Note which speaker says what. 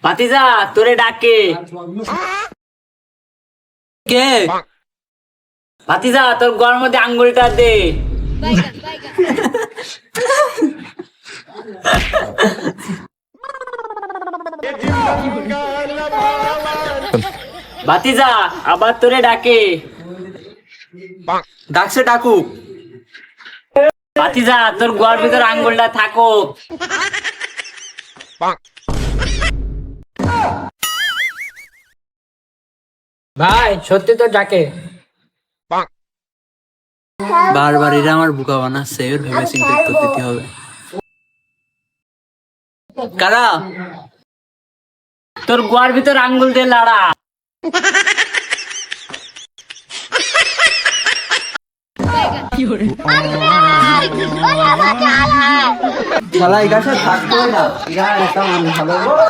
Speaker 1: ভাতিজা তোরে ডাকে।
Speaker 2: কে?
Speaker 1: ভাতিজা তোর গোয়ার মধ্যে আঙ্গুলটা দে। ভাতিজা আবার তোরে ডাকে।
Speaker 2: ডাকছে ডাকুক।
Speaker 1: ভাতিজা তোর গোয়ার ভিতর আঙ্গুলটা থাকো।
Speaker 3: ভাই সত্যি তো ডাকে।
Speaker 2: বারবার এরা আমার বোকা বানাচ্ছে, এর ভেবে চিন্তা উত্তর দিতে হবে। কারা?
Speaker 1: তোর গোয়ার ভিতর আঙ্গুল দিয়ে লাড়া।
Speaker 2: শালা এই গাছে থাকতো না।